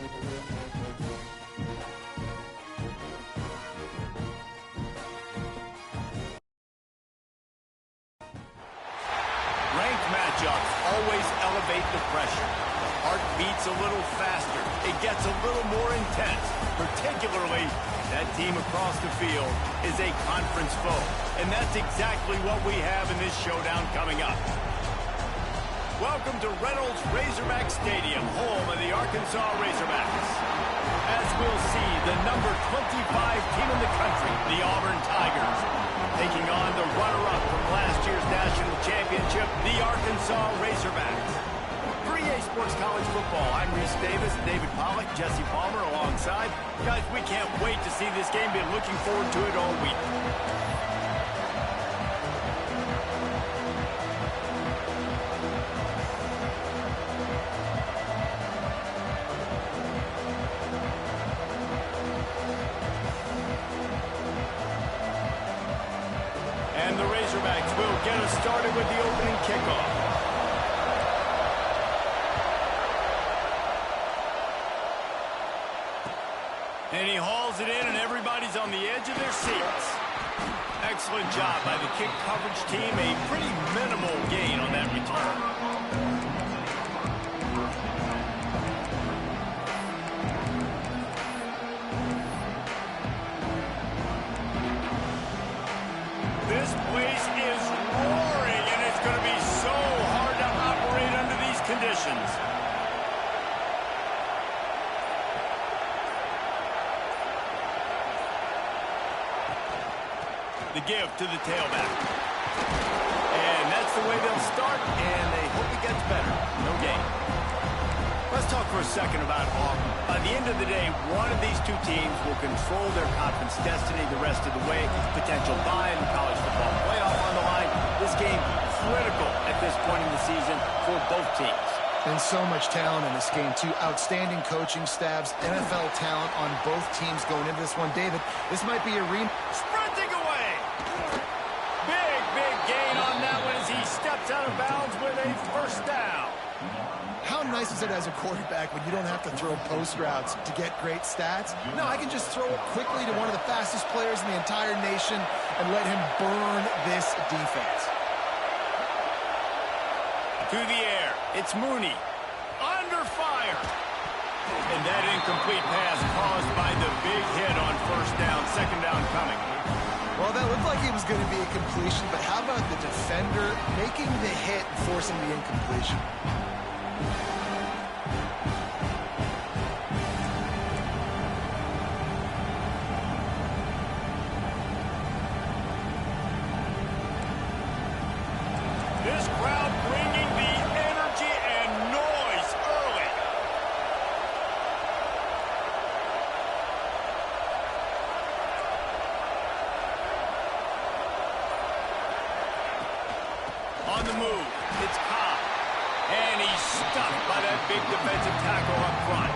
Ranked matchups always elevate the pressure. The heart beats a little faster. It gets a little more intense, particularly that team across the field is a conference foe. And that's exactly what we have in this showdown coming up. Welcome to Reynolds Razorback Stadium, home of the Arkansas Razorbacks. As we'll see, the number 25 team in the country, the Auburn Tigers, taking on the runner-up from last year's national championship, the Arkansas Razorbacks. For EA Sports College Football, I'm Reese Davis, David Pollack, Jesse Palmer alongside. Guys, we can't wait to see this game. Been looking forward to it all week. And the Razorbacks will get us started with the opening kickoff. And he hauls it in, and everybody's on the edge of their seats. Excellent job by the kick coverage team. A pretty minimal gain on that return. This place is roaring, and it's going to be so hard to operate under these conditions. The give to the tailback. And that's the way they'll start, and they hope it gets better. No gain. Let's talk for a second about Auburn. By the end of the day, one of these two teams will control their conference destiny the rest of the way. Potential bye in the college football playoff on the line. This game critical at this point in the season for both teams. And so much talent in this game, too. Outstanding coaching staffs, NFL talent on both teams going into this one. David, this might be a sprinting away. Big gain on that one as he steps out of bounds with a first down. How nice is it as a quarterback when you don't have to throw post routes to get great stats? No, I can just throw it quickly to one of the fastest players in the entire nation and let him burn this defense. To the air, it's Mooney. Under fire. And that incomplete pass caused by the big hit on first down, second down coming. Well, that looked like it was going to be a completion, but how about the defender making the hit and forcing the incompletion? This crowd bringing the energy and noise early. On the move, it's Cobb. And he's stuffed by that big defensive tackle up front.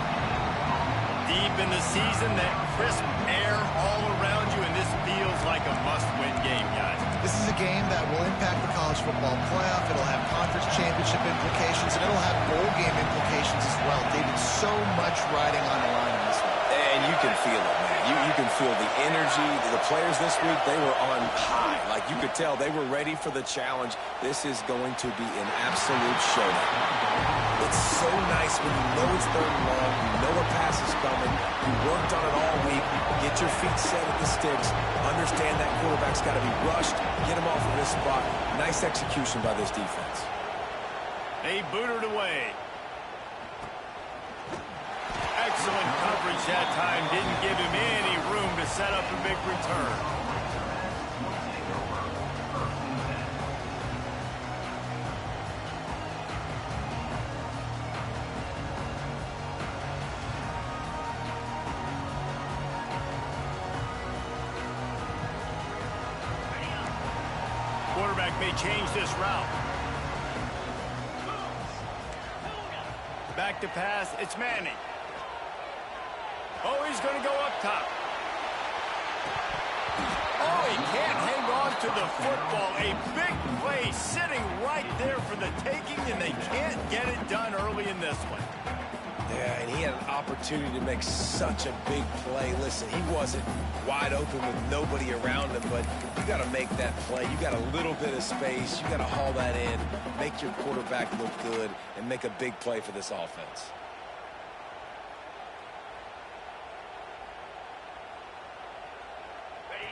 Deep in the season, that crisp air all around you, and this feels like a must-win game, guys. This is a game that will impact the college football playoff. It'll have conference championship implications, and it'll have bowl game implications as well. David, so much riding on the line in this one. And you can feel it, man. You can feel the energy. The players this week, they were on high. Like, you could tell they were ready for the challenge. This is going to be an absolute showdown. It's so nice when you know it's third and long, you know a pass is coming, you worked on it all week, get your feet set at the sticks, understand that quarterback's got to be rushed, get him off of this spot. Nice execution by this defense. They booted away. Excellent coverage that time. Didn't give him any room to set up a big return. Quarterback may change this route. Back to pass. It's Manning. Oh, he's going to go up top. Oh, he can't hang on to the football. A big play sitting right there for the taking, and they can't get it done early in this one. Yeah, and he had an opportunity to make such a big play. Listen, he wasn't wide open with nobody around him, but you got to make that play. You got a little bit of space. You got to haul that in, make your quarterback look good, and make a big play for this offense.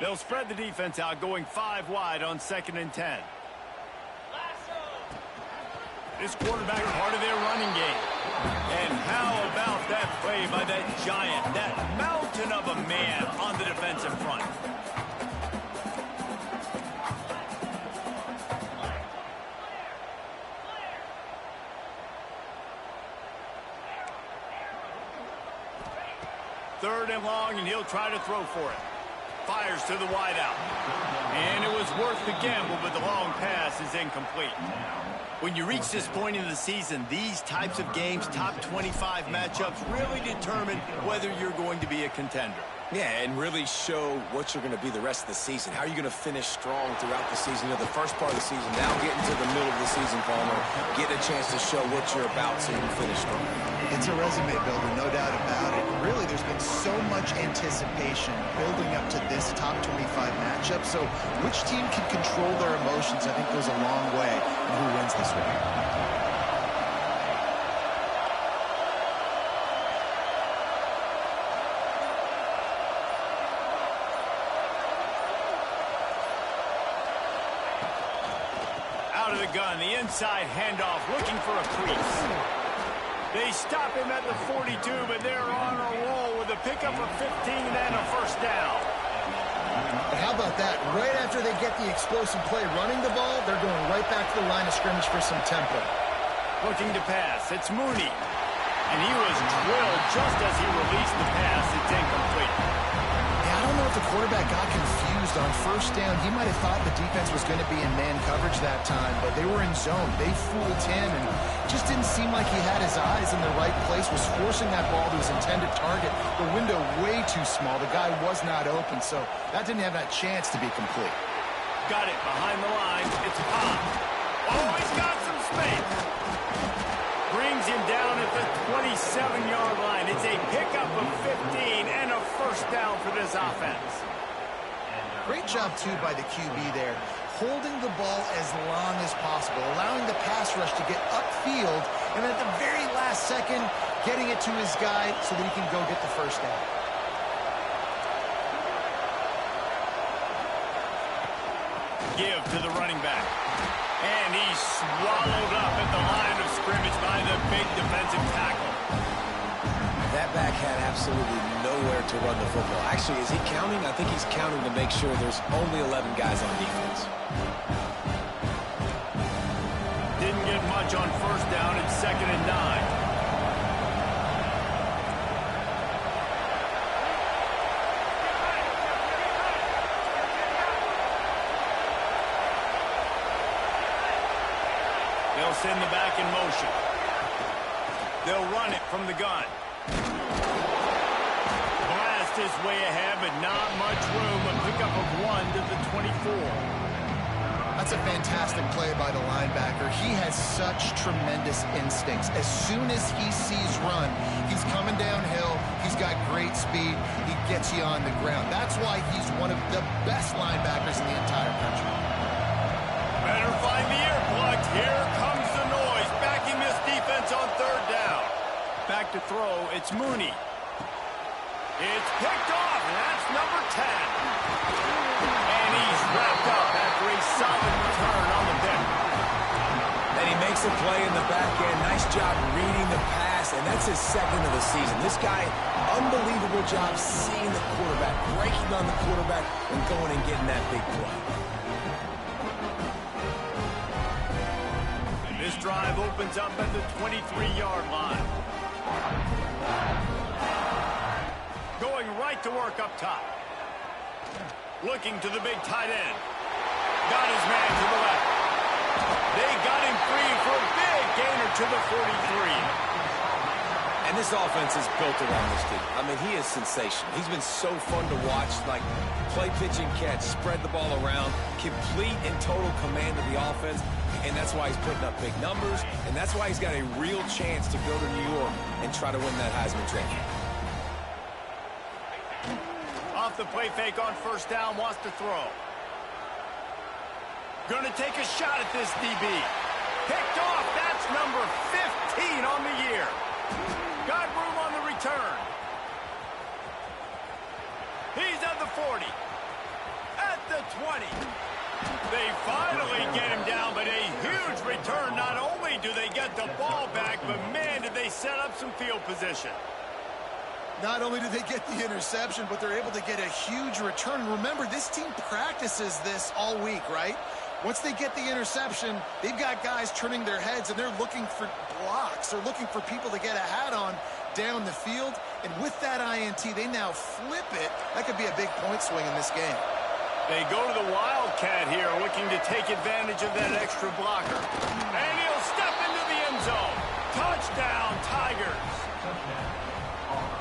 They'll spread the defense out, going 5 wide on 2nd and 10. This quarterback part of their running game. And how about that play by that giant, that mountain of a man on the defensive front? Third and long, and he'll try to throw for it. Fires to the wideout. And it was worth the gamble, but the long pass is incomplete. When you reach this point in the season, these types of games, top 25 matchups, really determine whether you're going to be a contender. Yeah, and really show what you're going to be the rest of the season. How are you going to finish strong throughout the season? You know, the first part of the season, now getting to the middle of the season, Palmer, get a chance to show what you're about so you can finish strong. It's a resume builder, no doubt about it. Really, there's been so much anticipation building up to this top 25 matchup. So which team can control their emotions, I think, goes a long way in who wins this one. Gun, the inside handoff, looking for a crease. They stop him at the 42, but they're on a roll with a pickup of 15 and a first down. But how about that? Right after they get the explosive play running the ball, they're going right back to the line of scrimmage for some tempo. Looking to pass, it's Mooney. And he was drilled just as he released the pass. It's incomplete. I don't know if the quarterback got confused on first down. He might have thought the defense was going to be in man coverage that time, but they were in zone. They fooled him, and just didn't seem like he had his eyes in the right place, was forcing that ball to his intended target. The window way too small. The guy was not open, so that didn't have that chance to be complete. Got it behind the line. It's Pop. Oh, he's got some space. Brings him down at the 27-yard line. It's a pickup of 15 and a first down for this offense. Great job, too, by the QB there, holding the ball as long as possible, allowing the pass rush to get upfield, and at the very last second, getting it to his guy so that he can go get the first down. Give to the running back. And he's swallowed up at the line of scrimmage by the big defensive tackle. That back had absolutely nowhere to run the football. Actually, is he counting? I think he's counting to make sure there's only 11 guys on defense. Didn't get much on first down. It's 2nd and 9. They'll send the back in motion. They'll run it from the gun. Blast his way ahead, but not much room. A pickup of 1 to the 24. That's a fantastic play by the linebacker. He has such tremendous instincts. As soon as he sees run, he's coming downhill. He's got great speed. He gets you on the ground. That's why he's one of the best linebackers in the entire country. Better find the earplugs. Here comes the noise. Backing this defense on 3rd down. Back to throw. It's Mooney. It's picked off, and that's number 10. And he's wrapped up after a solid return on the pick. And he makes a play in the back end. Nice job reading the pass, and that's his 2nd of the season. This guy, unbelievable job seeing the quarterback, breaking on the quarterback, and going and getting that big play. This drive opens up at the 23-yard line. Going right to work up top. Looking to the big tight end. Got his man to the left. They got him free for a big gainer to the 43. And And this offense is built around this dude. I mean, he is sensational. He's been so fun to watch, like play, pitch, and catch, spread the ball around, complete and total command of the offense, and that's why he's putting up big numbers, and that's why he's got a real chance to go to New York and try to win that Heisman Trophy. Off the play fake on first down, wants to throw. Gonna take a shot at this DB. Picked off, that's number 15 on the year. Got room on the return. He's at the 40. At the 20. They finally get him down, but a huge return. Not only do they get the ball back, but man, did they set up some field position. Not only do they get the interception, but they're able to get a huge return. Remember, this team practices this all week, right? Once they get the interception, they've got guys turning their heads, and they're looking for blocks. They're looking for people to get a hat on down the field. And with that INT, they now flip it. That could be a big point swing in this game. They go to the Wildcat here, looking to take advantage of that extra blocker. And he'll step into the end zone. Touchdown, Tigers.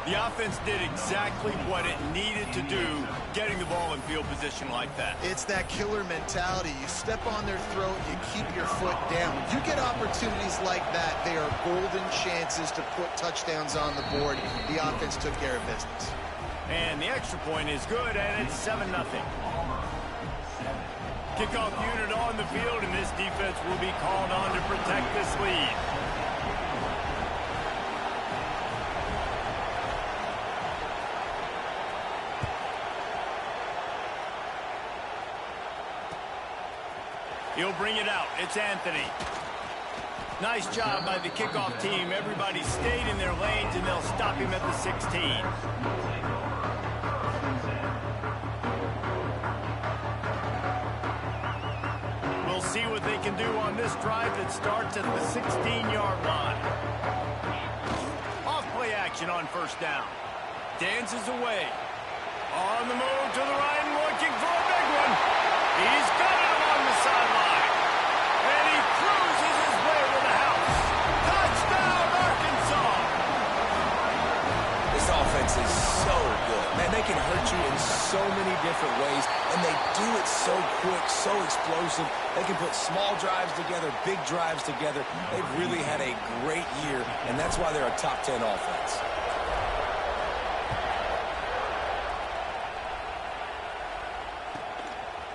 The offense did exactly what it needed to do, getting the ball in field position like that. It's that killer mentality. You step on their throat, you keep your foot down. You get opportunities like that, they are golden chances to put touchdowns on the board. The offense took care of business. And the extra point is good, and it's 7-0. Kickoff unit on the field, and this defense will be called on to protect this lead. He'll bring it out. It's Anthony. Nice job by the kickoff team. Everybody stayed in their lanes, and they'll stop him at the 16. We'll see what they can do on this drive that starts at the 16-yard line. Off play action on first down. Dances away. On the move to the right and looking for a big one. He's got it along the sideline. And he cruises his way to the house. Touchdown, Arkansas! This offense is so good. Man, they can hurt you in so many different ways, and they do it so quick, so explosive. They can put small drives together, big drives together. They've really had a great year, and that's why they're a top 10 offense.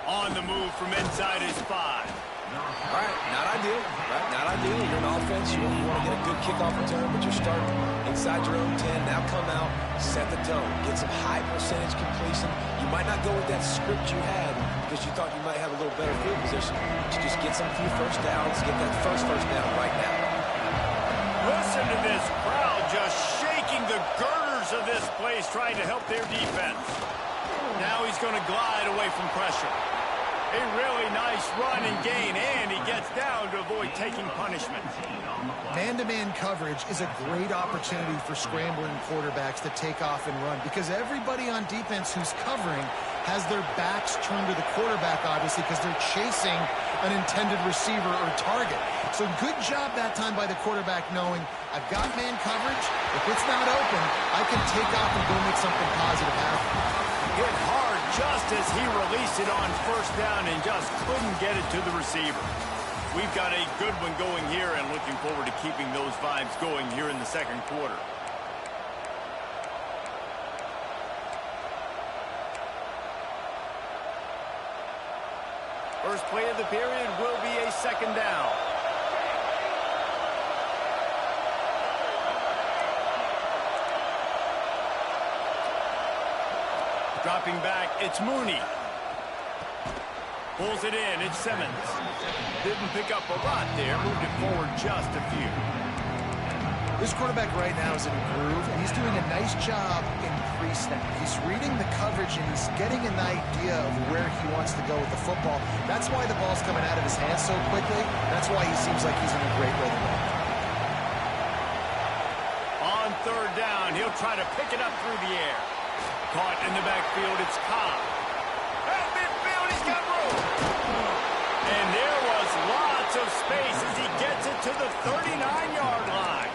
On the move from inside his 5. All right, not ideal, right? Not ideal. You're an offense. You want to get a good kickoff return, but you're starting inside your own 10. Now come out, set the tone, get some high percentage completion. You might not go with that script you had because you thought you might have a little better field position, but you just get some few first downs, get that first down right now. Listen to this crowd just shaking the girders of this place, trying to help their defense. Now he's going to glide away from pressure. A really nice run and gain, and he gets down to avoid taking punishment. Man-to-man coverage is a great opportunity for scrambling quarterbacks to take off and run because everybody on defense who's covering has their backs turned to the quarterback, obviously, because they're chasing an intended receiver or target. So good job that time by the quarterback knowing, I've got man coverage. If it's not open, I can take off and go make something positive happen. Hit hard just as he released it on first down and just couldn't get it to the receiver. We've got a good one going here and looking forward to keeping those vibes going here in the second quarter. First play of the period will be a second down. Dropping back, it's Mooney. Pulls it in, it's Simmons. Didn't pick up a lot there, moved it forward just a few. This quarterback right now is in a groove, and he's doing a nice job in pre-snap. He's reading the coverage, and he's getting an idea of where he wants to go with the football. That's why the ball's coming out of his hands so quickly. That's why he seems like he's in a great rhythm. On third down, he'll try to pick it up through the air. Caught in the backfield, it's Cobb. At midfield, he's got room. And there was lots of space as he gets it to the 39-yard line.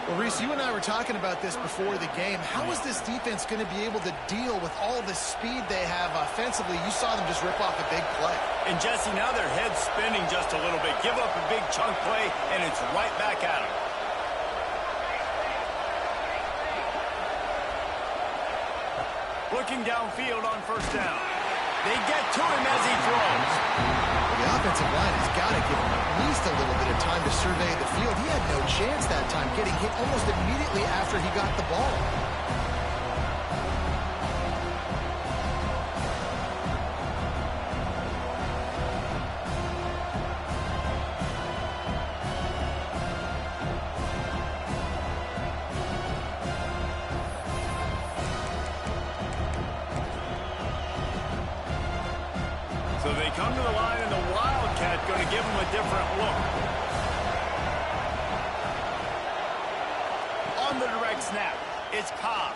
Well, Reese, you and I were talking about this before the game. How is this defense going to be able to deal with all the speed they have offensively? You saw them just rip off a big play. And, Jesse, now their head's spinning just a little bit. Give up a big chunk play, and it's right back at them. Looking downfield on first down. They get to him as he throws. The offensive line has got to give him at least a little bit of time to survey the field. He had no chance that time, getting hit almost immediately after he got the ball. So they come to the line, and the Wildcat going to give them a different look. On the direct snap, it's Cobb.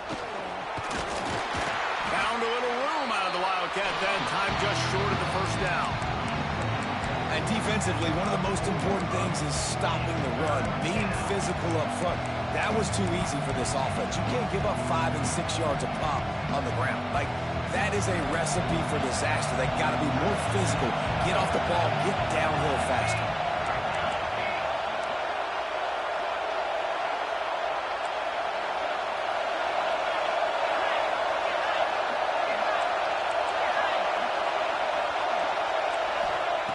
Found a little room out of the Wildcat that time, just short of the first down. And defensively, one of the most important things is stopping the run, being physical up front. That was too easy for this offense. You can't give up 5 and 6 yards a pop on the ground. That is a recipe for disaster. They got to be more physical, get off the ball, get downhill faster.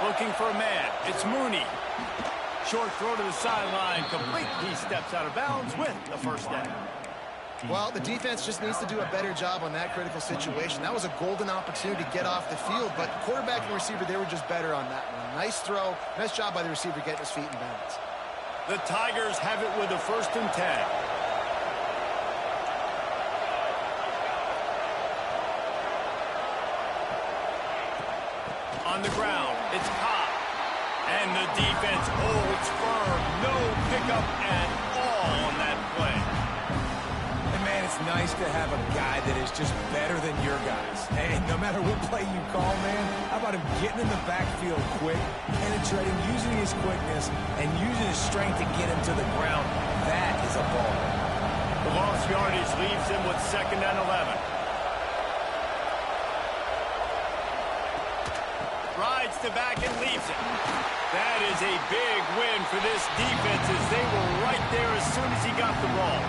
Looking for a man. It's Mooney. Short throw to the sideline. Complete. He steps out of bounds with the first down. Well, the defense just needs to do a better job on that critical situation. That was a golden opportunity to get off the field, but quarterback and receiver, they were just better on that one. Nice throw. Nice job by the receiver getting his feet in bounds. The Tigers have it with a 1st and 10. On the ground, it's Cobb. And the defense holds firm. No pickup at all on that play. It's nice to have a guy that is just better than your guys. And no matter what play you call, man, how about him getting in the backfield quick, penetrating, using his quickness, and using his strength to get him to the ground? That is a ball. The lost yardage leaves him with 2nd and 11. Rides the back and leaves it. That is a big win for this defense as they were right there as soon as he got the ball.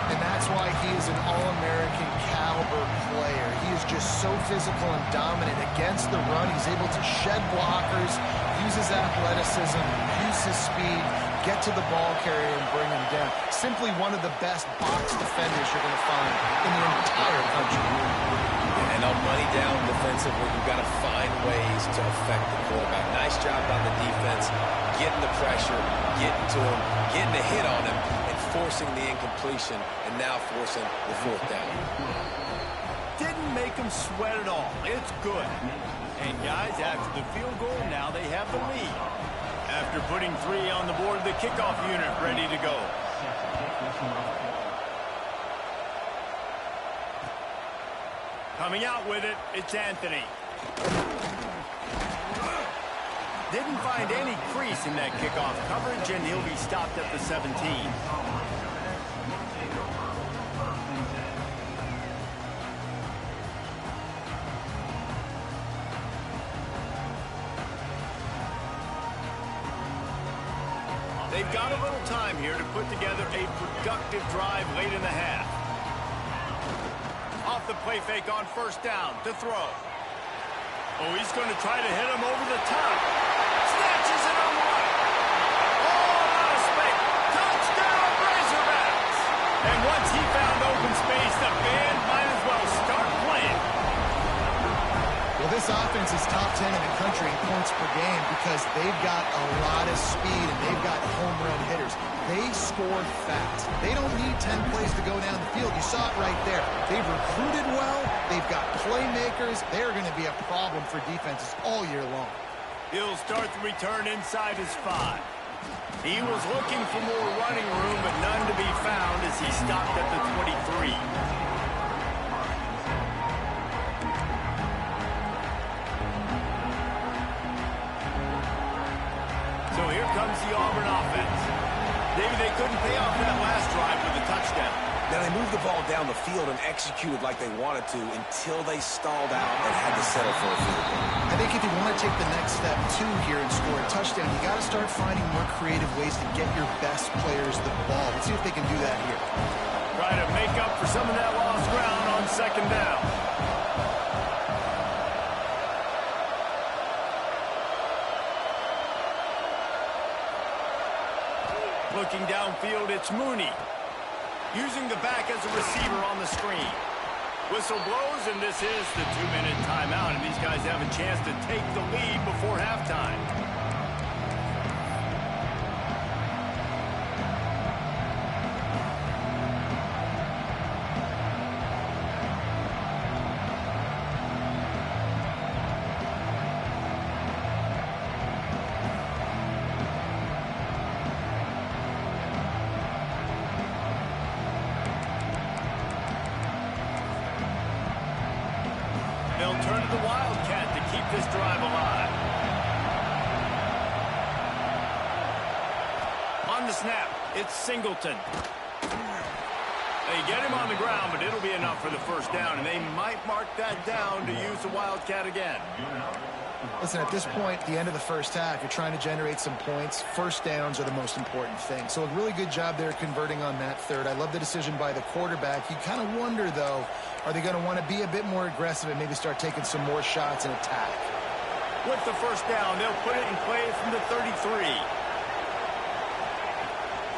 And that's why he is an All-American caliber player. He is just so physical and dominant against the run. He's able to shed blockers, use his athleticism, use his speed, get to the ball carrier and bring him down. Simply one of the best box defenders you're going to find in the entire country. And on money down defensively, you've got to find ways to affect the quarterback. Nice job by the defense, getting the pressure, getting to him, getting a hit on him, and forcing the incompletion, and now forcing the 4th down. Didn't make him sweat at all. It's good. And guys, after the field goal, now they have the lead. After putting 3 on the board, the kickoff unit ready to go. Coming out with it, it's Anthony. Didn't find any crease in that kickoff coverage, and he'll be stopped at the 17. They've got a little time here to put together a productive drive late in the half. Off the play fake on first down to throw. Oh, he's going to try to hit him over the top. Snatches it on the right. Oh, not a spike. Touchdown, Razorbacks. And once he found open space, the band might as well start playing. Well, this offense is top 10 in the country in points per game because they've got a lot of speed and they've got home run hitters. They score fast. They don't need 10 plays to go down the field. You saw it right there. They've recruited well. They've got playmakers. They're going to be a problem for defenses all year long. He'll start the return inside his 5. He was looking for more running room, but none to be found as he stopped at the 23. So here comes the Auburn offense. Maybe they couldn't pay off Now, they moved the ball down the field and executed like they wanted to until they stalled out and had to settle for a field goal. I think if you want to take the next step, too, here and score a touchdown, you got to start finding more creative ways to get your best players the ball. Let's see if they can do that here. Try to make up for some of that lost ground on second down. Looking downfield, it's Mooney. Using the back as a receiver on the screen. Whistle blows, and this is the 2-minute timeout, and these guys have a chance to take the lead before halftime. They'll turn to the Wildcat to keep this drive alive. On the snap, it's Singleton. They get him on the ground, but it'll be enough for the first down, and they might mark that down to use the Wildcat again. Listen, at this point, the end of the first half, you're trying to generate some points. First downs are the most important thing. So a really good job there converting on that third. I love the decision by the quarterback. You kind of wonder, though, are they going to want to be a bit more aggressive and maybe start taking some more shots and attack? With the first down, they'll put it in play from the 33.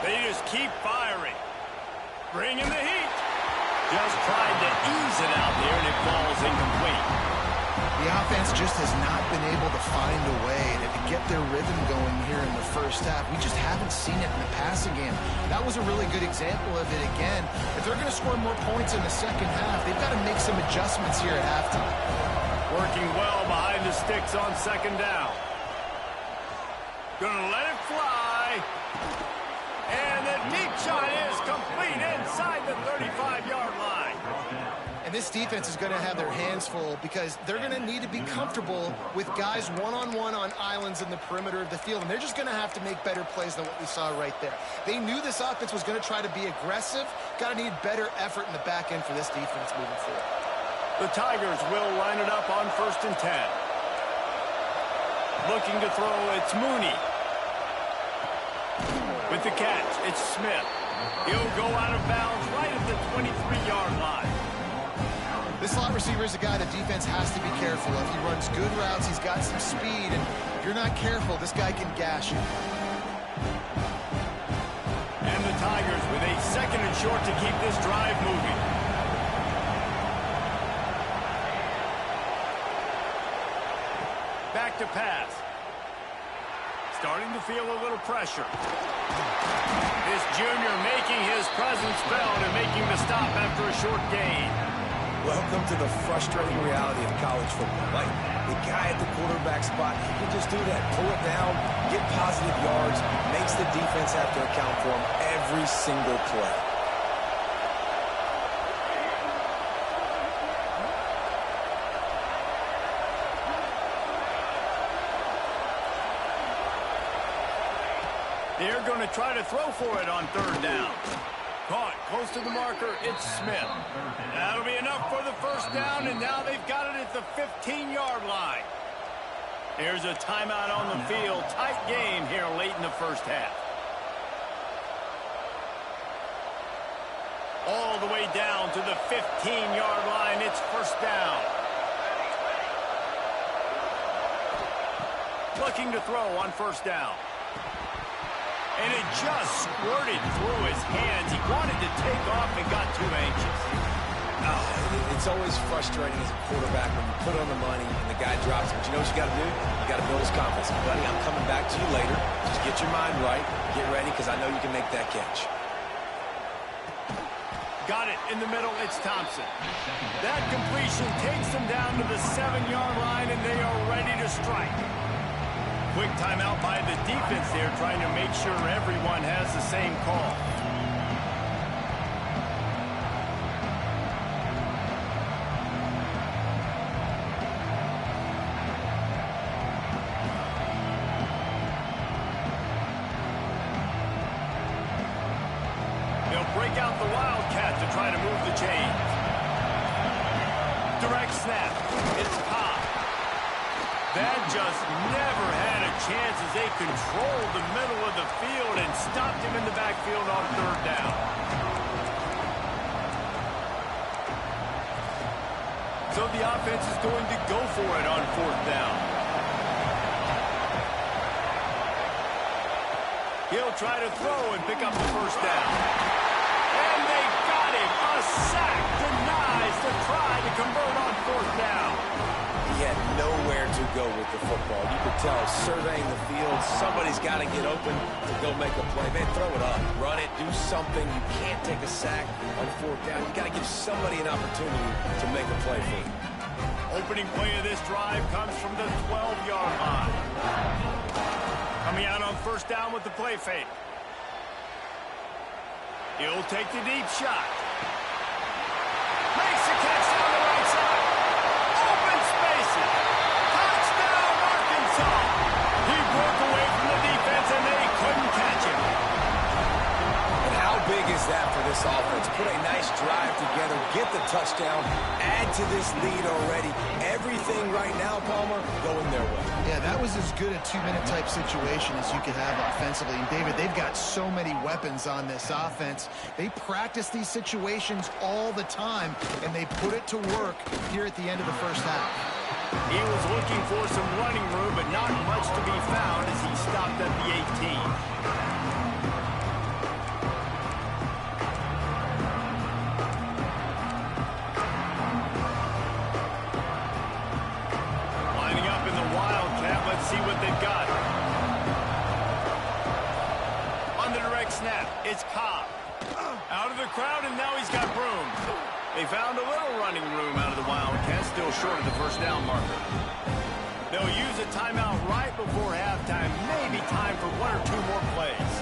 They just keep firing. Bring in the heat. Just tried to ease it out there, and it falls incomplete. The offense just has not been able to find a way to get their rhythm going here in the first half. We just haven't seen it in the passing game. That was a really good example of it again. If they're going to score more points in the second half, they've got to make some adjustments here at halftime. Working well behind the sticks on second down. Gonna let it fly. And the deep shot is complete inside the 35-yard line. And this defense is going to have their hands full because they're going to need to be comfortable with guys one-on-one on islands in the perimeter of the field. And they're just going to have to make better plays than what we saw right there. They knew this offense was going to try to be aggressive. Got to need better effort in the back end for this defense moving forward. The Tigers will line it up on 1st and 10. Looking to throw, it's Mooney. With the catch, it's Smith. He'll go out of bounds right at the 23-yard line. This slot receiver is a guy the defense has to be careful of. He runs good routes. He's got some speed. And if you're not careful, this guy can gash you. And the Tigers with a 2nd and short to keep this drive moving. Back to pass. Starting to feel a little pressure. This junior making his presence felt and making the stop after a short gain. Welcome to the frustrating reality of college football. Like, the guy at the quarterback spot, he can just do that. Pull it down, get positive yards, makes the defense have to account for him every single play. They're going to try to throw for it on 3rd down. Caught close to the marker, it's Smith. That'll be enough for the first down, and now they've got it at the 15-yard line. Here's a timeout on the field. Tight game here late in the first half. All the way down to the 15-yard line. It's 1st down. Looking to throw on 1st down. And it just squirted through his hands. He wanted to take off and got too anxious. It's always frustrating as a quarterback when you put on the money and the guy drops it. But you know what you got to do? You got to build his confidence. Buddy, I'm coming back to you later. Just get your mind right. Get ready, because I know you can make that catch. Got it in the middle. It's Thompson. That completion takes them down to the 7-yard line, and they are ready to strike. Quick timeout by the defense there, trying to make sure everyone has the same call. They'll break out the Wildcat to try to move the chains. Direct snap. It's Cobb. That just never had a chance as they controlled the middle of the field and stopped him in the backfield on third down. So the offense is going to go for it on fourth down. He'll try to throw and pick up the first down. And they got him. A sack denies the try to convert on fourth down. He had nowhere to go with the football. You could tell, surveying the field, somebody's got to get open to go make a play. Man, throw it up, run it, do something. You can't take a sack on fourth down. You got to give somebody an opportunity to make a play for you. Opening play of this drive comes from the 12-yard line. Coming out on first down with the play fake. He'll take the deep shot. Makes the catch down the right side. Open spaces. Touchdown, Arkansas. He broke away from the defense and they couldn't catch him. And how big is that for this offense? Put a nice drive together, get the touchdown, add to this lead already. Everything right now, Palmer, going their way. Yeah, that was as good a two-minute type situation as you could have offensively. And, David, they've got so many weapons on this offense. They practice these situations all the time, and they put it to work here at the end of the first half. He was looking for some running room, but not much to be found as he stopped at the 18. See what they've got. On the direct snap, it's Cobb. Out of the crowd, and now he's got room. They found a little running room out of the Wildcats, still short of the first down marker. They'll use a timeout right before halftime, maybe time for one or two more plays.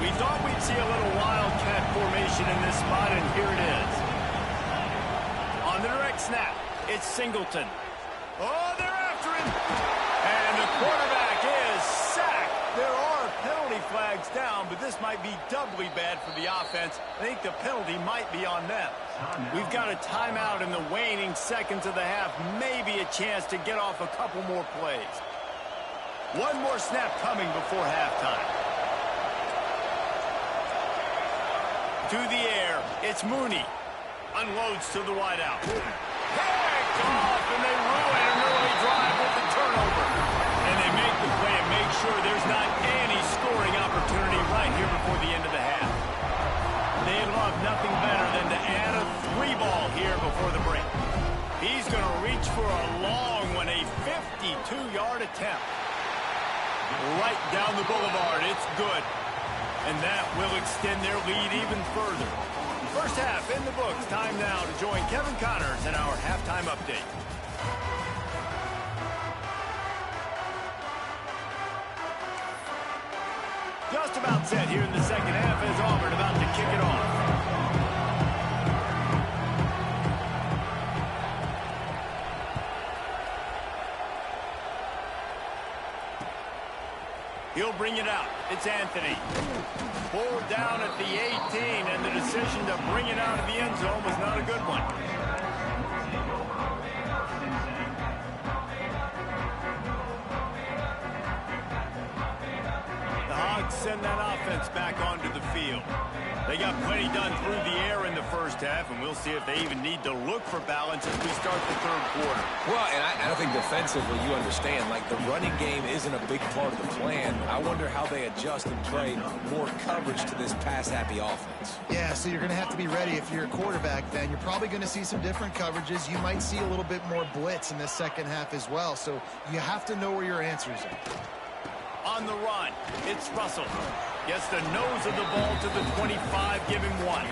We thought we'd see a little Wildcat formation in this spot, and here it is. On the direct snap, it's Singleton. Oh, they're after him. And the quarterback is sacked. There are penalty flags down, but this might be doubly bad for the offense. I think the penalty might be on them. We've got a timeout in the waning seconds of the half. Maybe a chance to get off a couple more plays. One more snap coming before halftime. To the air, it's Mooney. Unloads to the wideout. Picked off, and they ruin an early drive with the turnover. And they make the play and make sure there's not any scoring opportunity right here before the end of the half. They'd love nothing better than to add a 3-ball here before the break. He's going to reach for a long one, a 52-yard attempt. Right down the boulevard, it's good. And that will extend their lead even further. First half in the books. Time now to join Kevin Connors in our halftime update. Just about set here in the second half as Auburn about to kick it off. He'll bring it out. It's Anthony. Pulled down at the 18, and the decision to bring it out of the end zone was not a good one. The Hogs send that offense back onto the field. They got plenty done through the air in the first half, and we'll see if they even need to look for balance as we start the third quarter. Well, and I think defensively, you understand, like the running game isn't a big part of the plan. I wonder how they adjust and play more coverage to this pass-happy offense. Yeah, so you're going to have to be ready if you're a quarterback, then. You're probably going to see some different coverages. You might see a little bit more blitz in the second half as well, so you have to know where your answers are. On the run, it's Russell. Gets the nose of the ball to the 25, give him one.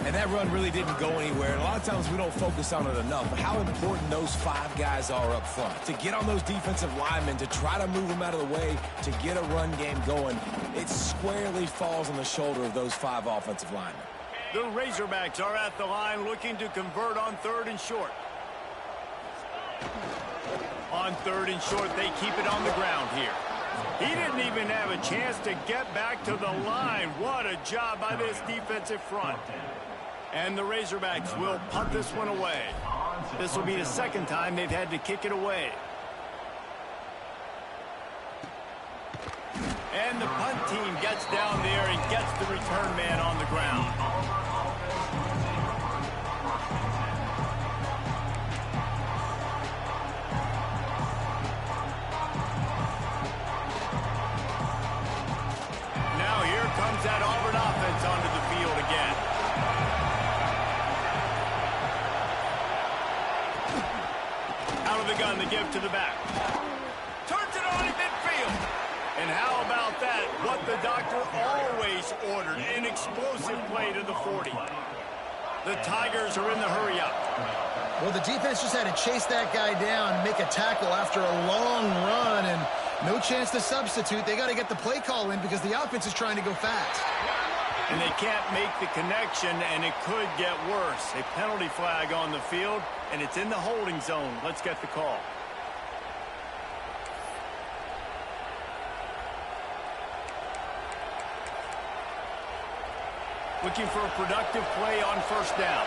And that run really didn't go anywhere. And a lot of times we don't focus on it enough. But how important those 5 guys are up front. To get on those defensive linemen, to try to move them out of the way, to get a run game going, it squarely falls on the shoulder of those 5 offensive linemen. The Razorbacks are at the line looking to convert on third and short. On On 3rd and short, they keep it on the ground here. He didn't even have a chance to get back to the line. What a job by this defensive front. And the Razorbacks will punt this one away. This will be the second time they've had to kick it away. And the punt team gets down there and gets the return man on the ground. Now here comes that Auburn offense onto the field again. Out of the gun, the give to the back. Turns it on in midfield. And how about that? What the doctor always ordered, an explosive play to the 40. The Tigers are in the hurry-up. Well, the defense just had to chase that guy down, make a tackle after a long run, and no chance to substitute. They got to get the play call in because the offense is trying to go fast. And they can't make the connection, and it could get worse. A penalty flag on the field, and it's in the holding zone. Let's get the call. Looking for a productive play on 1st down.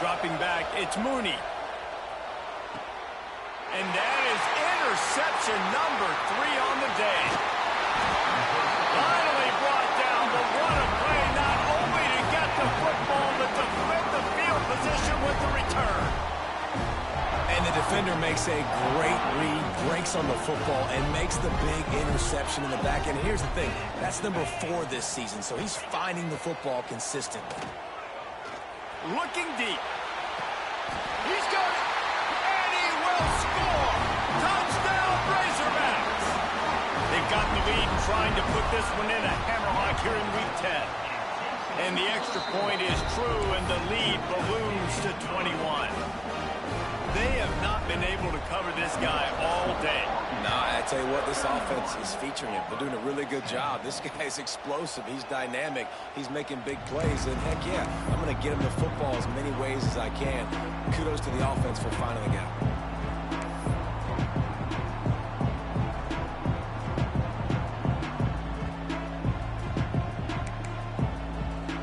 Dropping back, it's Mooney. And that is interception number 3 on the day. Finally brought down, but what a play, not only to get the football, but to flip the field position with the return. And the defender makes a great read, breaks on the football, and makes the big interception in the back. And here's the thing, that's number 4 this season, so he's finding the football consistently. Looking deep. He's got it, and he will score. Touchdown, Razorbacks. They've gotten the lead and trying to put this one in a hammerlock here in Week 10. And the extra point is true, and the lead balloons to 21. They have not been able to cover this guy all day. No, I tell you what, this offense is featuring him. They're doing a really good job. This guy's explosive. He's dynamic. He's making big plays. And heck yeah, I'm going to get him the football as many ways as I can. Kudos to the offense for finding the gap.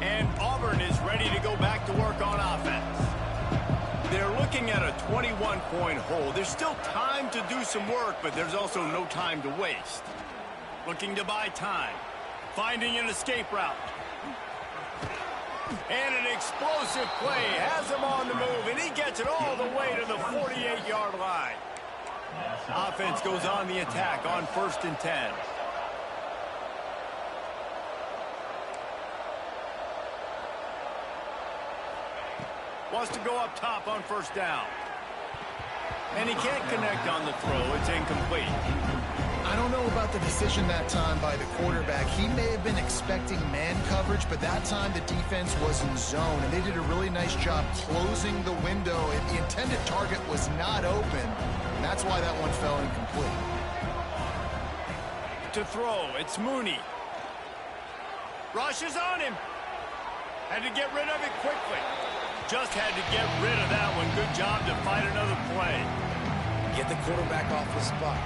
And Auburn is ready to go back to work on offense. They're looking at a 21-point hole. There's still time to do some work, but there's also no time to waste. Looking to buy time. Finding an escape route. And an explosive play. Has him on the move, and he gets it all the way to the 48-yard line. Offense goes on the attack on 1st and 10. Wants to go up top on 1st down. And he can't connect on the throw. It's incomplete. I don't know about the decision that time by the quarterback. He may have been expecting man coverage, but that time the defense was in zone, and they did a really nice job closing the window. And the intended target was not open, and that's why that one fell incomplete. To throw, it's Mooney. Rush is on him. Had to get rid of it quickly. Just had to get rid of that one. Good job to fight another play. Get the quarterback off the spot.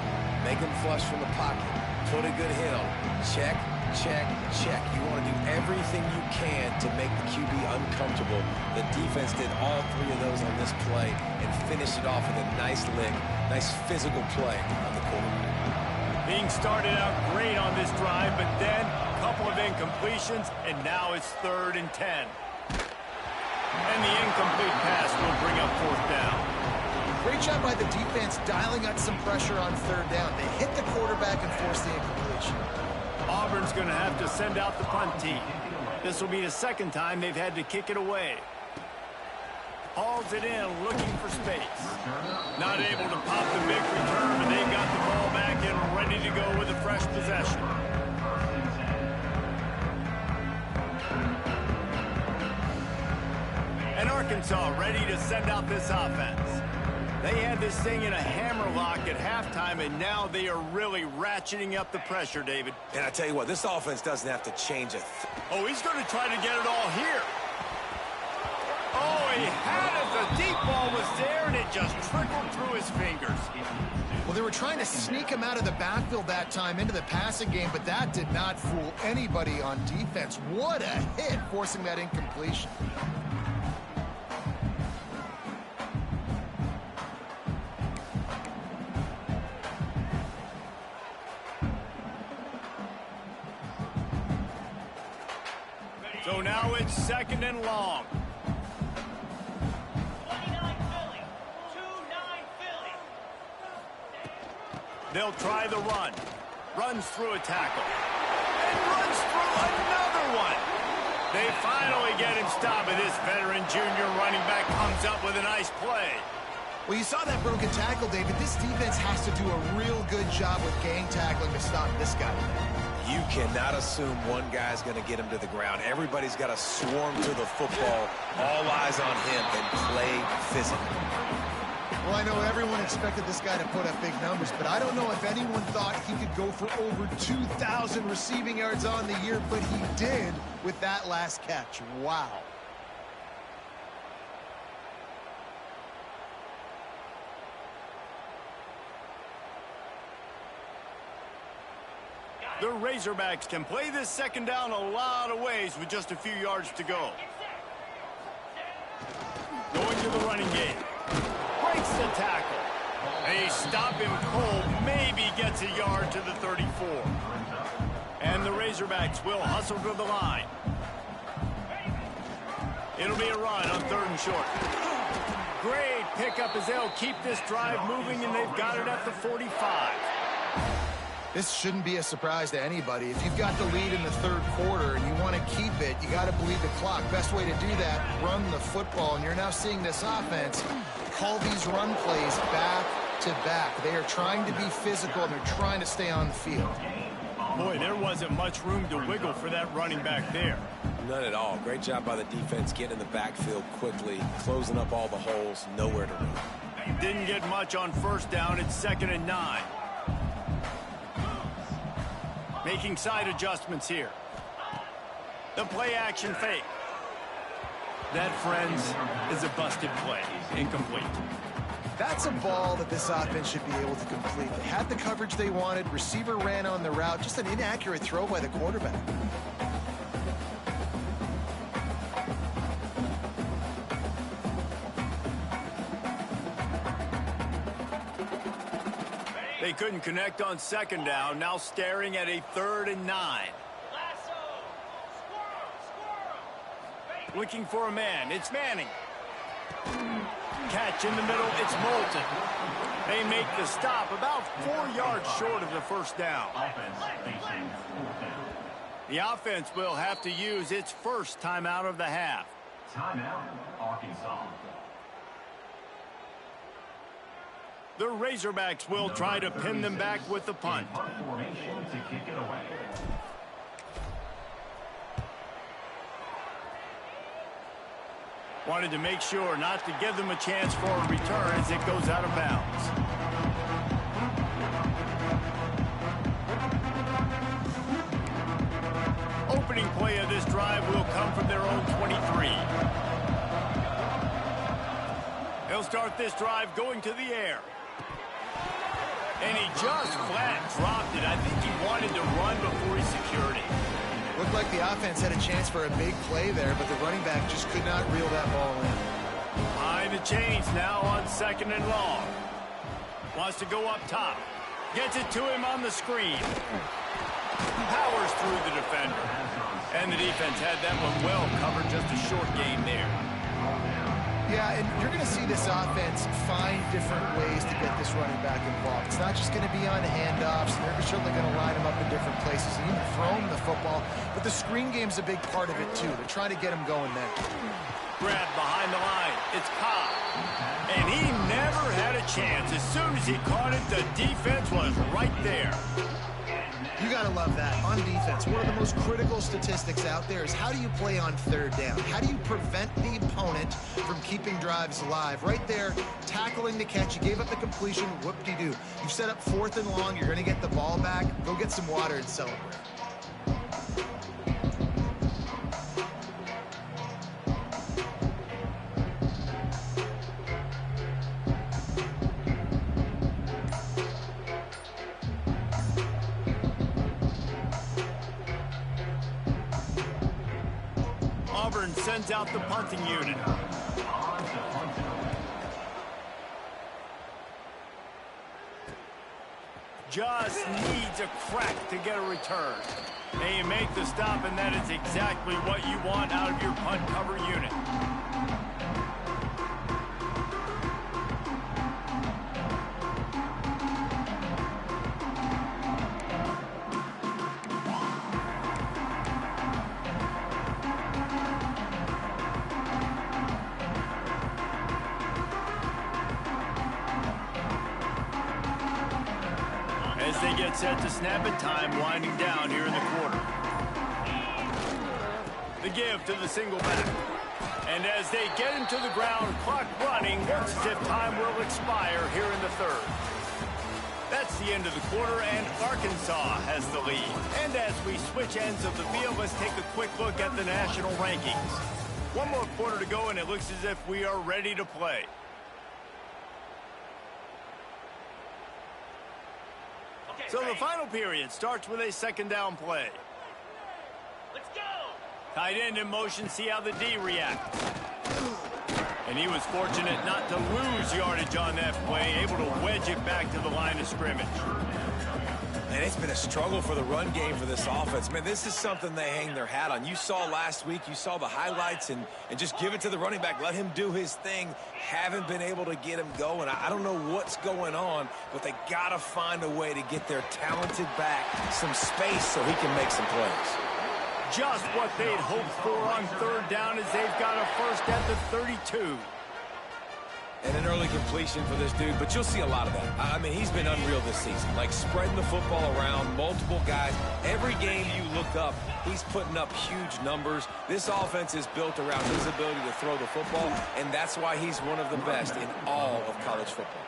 Make him flush from the pocket. Put a good hit on him. Check, check, check. You want to do everything you can to make the QB uncomfortable. The defense did all 3 of those on this play and finished it off with a nice lick, nice physical play on the quarterback. Being started out great on this drive, but then a couple of incompletions, and now it's 3rd and 10. And the incomplete pass will bring up 4th down. Great job by the defense dialing up some pressure on 3rd down. They hit the quarterback and forced the incompletion. Auburn's going to have to send out the punt team. This will be the 2nd time they've had to kick it away. Hauls it in, looking for space. Not able to pop the big return, but they've got the ball back and ready to go with a fresh possession. And Arkansas ready to send out this offense. They had this thing in a hammerlock at halftime, and now they are really ratcheting up the pressure, David. And I tell you what, this offense doesn't have to change a thing. Oh, he's going to try to get it all here. Oh, he had it. The deep ball was there, and it just trickled through his fingers. Well, they were trying to sneak him out of the backfield that time into the passing game, but that did not fool anybody on defense. What a hit, forcing that incompletion. So now it's 2nd and long. 29 Philly. 2-9 Philly. They'll try the run. Runs through a tackle. And runs through another one. They finally get him stopped, and this veteran junior running back comes up with a nice play. Well, you saw that broken tackle, David. This defense has to do a real good job with gang tackling to stop this guy. You cannot assume one guy's going to get him to the ground. Everybody's got to swarm to the football, all eyes on him, and play physical. Well, I know everyone expected this guy to put up big numbers, but I don't know if anyone thought he could go for over 2,000 receiving yards on the year, but he did with that last catch. Wow. The Razorbacks can play this 2nd down a lot of ways with just a few yards to go. Going to the running game. Breaks the tackle. They stop him cold. Maybe gets a yard to the 34. And the Razorbacks will hustle to the line. It'll be a run on 3rd and short. Great pickup as they'll keep this drive moving, and they've got it at the 45. This shouldn't be a surprise to anybody. If you've got the lead in the 3rd quarter and you want to keep it, you got to bleed the clock. Best way to do that, run the football. And you're now seeing this offense call these run plays back to back. They are trying to be physical, and they're trying to stay on the field. Boy, there wasn't much room to wiggle for that running back there. None at all. Great job by the defense getting in the backfield quickly, closing up all the holes, nowhere to run. Didn't get much on 1st down. It's 2nd and 9. Making side adjustments here. The play action fake. That, friends, is a busted play. Incomplete. That's a ball that this offense should be able to complete. They had the coverage they wanted. Receiver ran on the route. Just an inaccurate throw by the quarterback. They couldn't connect on 2nd down. Now staring at a 3rd and 9. Looking for a man. It's Manning. Catch in the middle. It's Moulton. They make the stop about 4 yards short of the 1st down. The offense will have to use its first timeout of the half. Timeout, Arkansas. The Razorbacks will try to pin them back with the punt. Formation to kick it away. Wanted to make sure not to give them a chance for a return as it goes out of bounds. Opening play of this drive will come from their own 23. They'll start this drive going to the air. And he just flat dropped it. I think he wanted to run before he secured it. Looked like the offense had a chance for a big play there, but the running back just could not reel that ball in. Behind the chains now on 2nd and long. Wants to go up top. Gets it to him on the screen. Powers through the defender. And the defense had that one well covered. Just a short gain there. Yeah, and you're going to see this offense find different ways to get this running back involved. It's not just going to be on handoffs. They're certainly going to line him up in different places and even throw him the football. But the screen game's a big part of it, too. They're trying to get him going there. Grab behind the line. It's Cobb. And he never had a chance. As soon as he caught it, the defense was right there. You got to love that. On defense, one of the most critical statistics out there is how do you play on 3rd down? How do you prevent the opponent from keeping drives alive? Right there, tackling the catch. You gave up the completion. Whoop-de-doo. You've set up 4th and long. You're going to get the ball back. Go get some water and celebrate. sends out the punting unit. Just needs a crack to get a return. And you make the stop, and that is exactly what you want out of your punt cover unit. As they get set to snap it, time winding down here in the quarter. The give to the single back. And as they get him to the ground, clock running, looks as if time will expire here in the third. That's the end of the quarter, and Arkansas has the lead. And as we switch ends of the field, let's take a quick look at the national rankings. One more quarter to go, and it looks as if we are ready to play. So the final period starts with a second down play. Let's go! Tight end in motion, see how the D reacts. And he was fortunate not to lose yardage on that play, able to wedge it back to the line of scrimmage. And it's been a struggle for the run game for this offense. Man, this is something they hang their hat on. You saw last week, you saw the highlights, and just give it to the running back. Let him do his thing. Haven't been able to get him going. I don't know what's going on, but they got to find a way to get their talented back some space so he can make some plays. Just what they'd hoped for on third down as they've got a first at the 32. And an early completion for this dude, but you'll see a lot of that. I mean, he's been unreal this season, like spreading the football around, multiple guys. Every game you look up, he's putting up huge numbers. This offense is built around his ability to throw the football, and that's why he's one of the best in all of college football.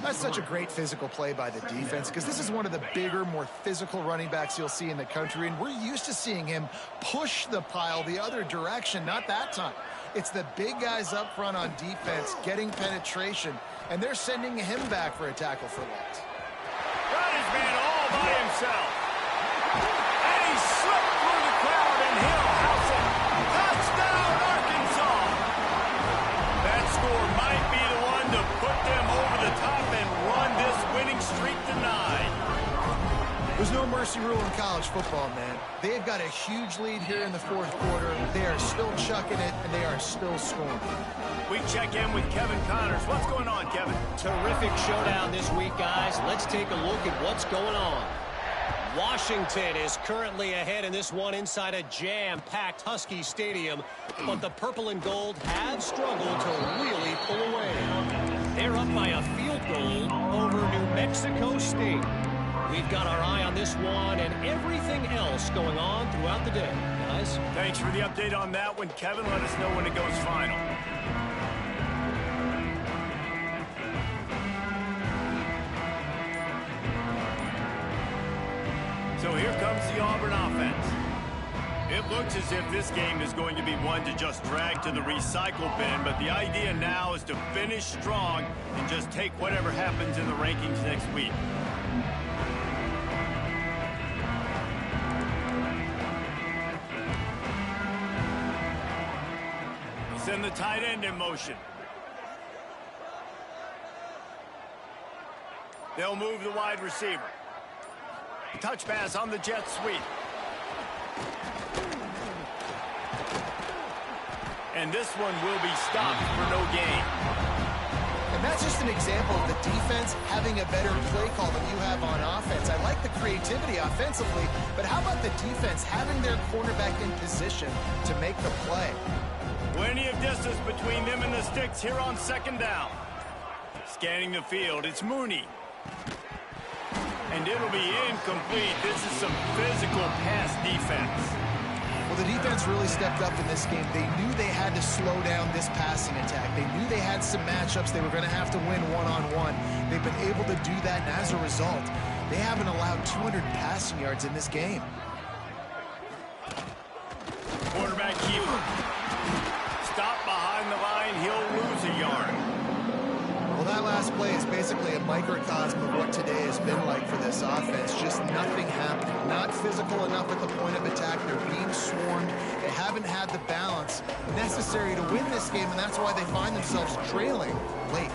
That's such a great physical play by the defense because this is one of the bigger, more physical running backs you'll see in the country, and we're used to seeing him push the pile the other direction, not that time. It's the big guys up front on defense getting penetration, and they're sending him back for a tackle for loss. Got his man all by himself. And he slipped through the crowd, and he'll house it. Touchdown, Arkansas! That score might be the one to put them over the top and run this winning streak to 9. There's no mercy rule in college football, man. They've got a huge lead here in the fourth quarter. They are still chucking it, and they are still scoring. We check in with Kevin Connors. What's going on, Kevin? Terrific showdown this week, guys. Let's take a look at what's going on. Washington is currently ahead in this one inside a jam-packed Husky Stadium, but the purple and gold have struggled to really pull away. They're up by a field goal over New Mexico State. We've got our eye on this one and everything else going on throughout the day, guys. Thanks for the update on that one, Kevin. Let us know when it goes final. So here comes the Auburn offense. It looks as if this game is going to be one to just drag to the recycle bin, but the idea now is to finish strong and just take whatever happens in the rankings next week. Send the tight end in motion. They'll move the wide receiver. Touch pass on the jet sweep. And this one will be stopped for no gain. And that's just an example of the defense having a better play call than you have on offense. I like the creativity offensively, but how about the defense having their cornerback in position to make the play? Plenty of distance between them and the sticks here on second down. Scanning the field, it's Mooney. And it'll be incomplete. This is some physical pass defense. Well, the defense really stepped up in this game. They knew they had to slow down this passing attack. They knew they had some matchups they were going to have to win one-on-one. They've been able to do that, and as a result, they haven't allowed 200 passing yards in this game. Quarterback keeper. Stop behind the line. He'll lose a yard. Well, that last play play is basically a microcosm of what today has been like for this offense. Just nothing happening. Not physical enough at the point of attack. They're being swarmed. They haven't had the balance necessary to win this game, and that's why they find themselves trailing late.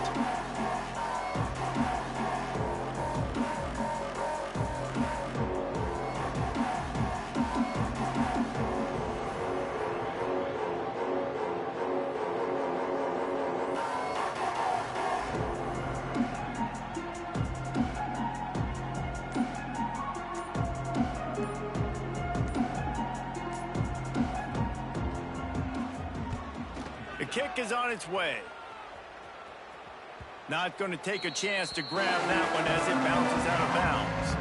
The kick is on its way. Not going to take a chance to grab that one as it bounces out of bounds.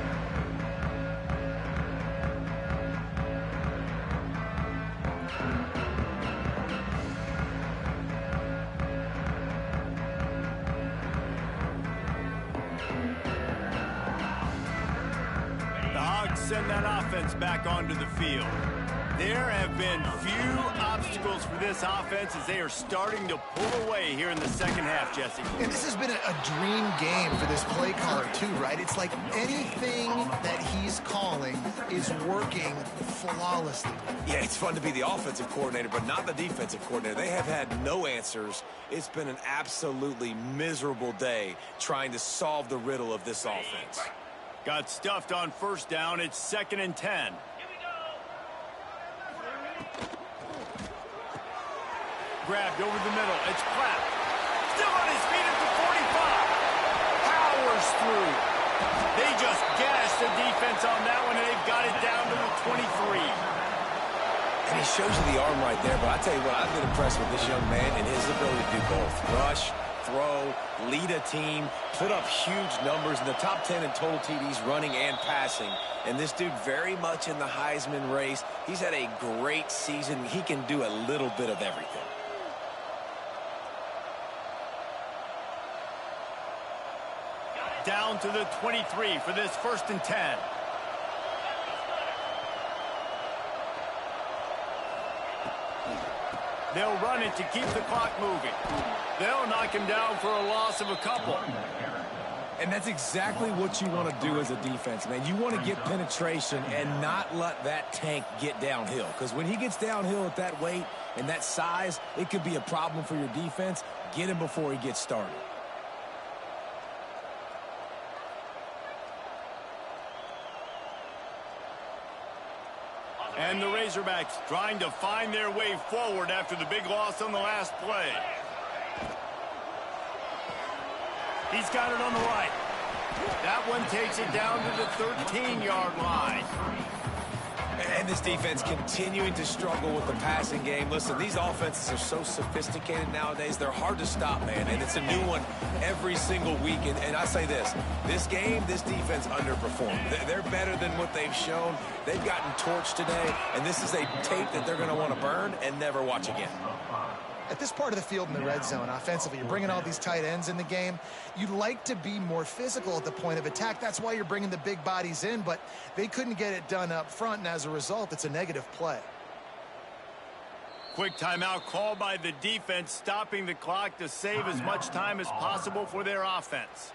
The Hogs send that offense back onto the field. There have been few obstacles for this offense as they are starting to pull away here in the second half, Jesse. And this has been a dream game for this play caller, too, right? It's like anything that he's calling is working flawlessly. Yeah, it's fun to be the offensive coordinator, but not the defensive coordinator. They have had no answers. It's been an absolutely miserable day trying to solve the riddle of this offense. Got stuffed on first down. It's 2nd and 10. Grabbed over the middle. It's Clapp. Still on his feet at the 45. Powers through. They just gashed the defense on that one, and they've got it down to the 23. And he shows you the arm right there, but I tell you what, I've been impressed with this young man and his ability to do both. Rush, throw, lead a team, put up huge numbers in the top 10 in total TDs running and passing. And this dude very much in the Heisman race. He's had a great season. He can do a little bit of everything. Down to the 23 for this 1st and 10. They'll run it to keep the clock moving. They'll knock him down for a loss of a couple. And that's exactly what you want to do as a defense, man. You want to get penetration and not let that tank get downhill. Because when he gets downhill at that weight and that size, it could be a problem for your defense. Get him before he gets started. And the Razorbacks trying to find their way forward after the big loss on the last play. He's got it on the right. That one takes it down to the 13-yard line. And this defense continuing to struggle with the passing game. Listen, these offenses are so sophisticated nowadays. They're hard to stop, man. And it's a new one every single week. And I say this game, this defense underperformed. They're better than what they've shown. They've gotten torched today. And this is a tape that they're going to want to burn and never watch again. At this part of the field in the red zone, offensively, you're bringing all these tight ends in the game. You'd like to be more physical at the point of attack. That's why you're bringing the big bodies in, but they couldn't get it done up front, and as a result, it's a negative play. Quick timeout called by the defense, stopping the clock to save as much time as possible for their offense.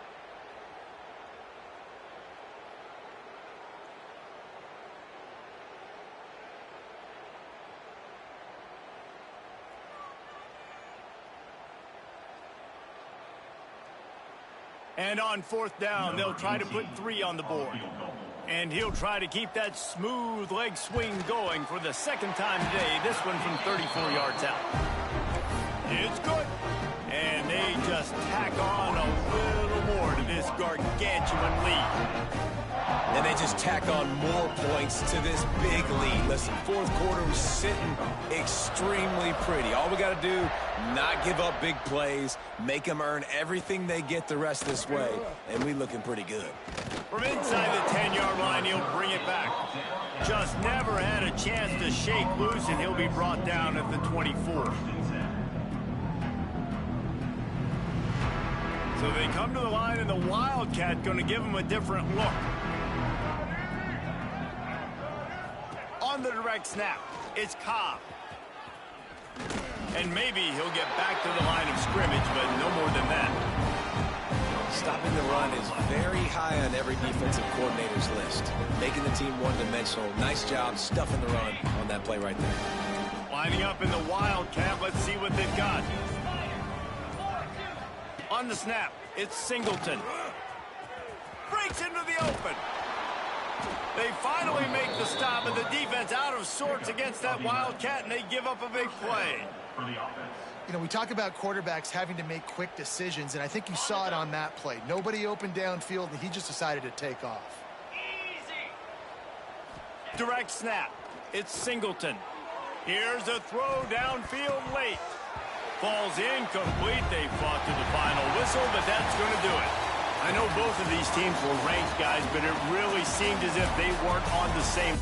And on 4th down, they'll try to put 3 on the board. And he'll try to keep that smooth leg swing going for the 2nd time today. This one from 34 yards out. It's good. And they just tack on a little more to this gargantuan lead. And they just tack on more points to this big lead. Listen, 4th quarter was sitting extremely pretty. All we got to do, not give up big plays, make them earn everything they get the rest of this way, and we looking pretty good. From inside the 10-yard line, he'll bring it back. Just never had a chance to shake loose, and he'll be brought down at the 24. So they come to the line, and the Wildcat going to give them a different look. On the direct snap, it's Cobb. And maybe he'll get back to the line of scrimmage, but no more than that. Stopping the run is very high on every defensive coordinator's list. Making the team one-dimensional. Nice job stuffing the run on that play right there. Lining up in the Wildcat. Let's see what they've got. On the snap, it's Singleton. Breaks into the open. They finally make the stop, and the defense out of sorts against that Wildcat, and they give up a big play. For the offense. You know, we talk about quarterbacks having to make quick decisions, and I think you saw it on that play. Nobody opened downfield, and he just decided to take off. Direct snap. It's Singleton. Here's a throw downfield late. Falls incomplete. They fought to the final whistle, but that's going to do it. I know both of these teams were ranked, guys, but it really seemed as if they weren't on the same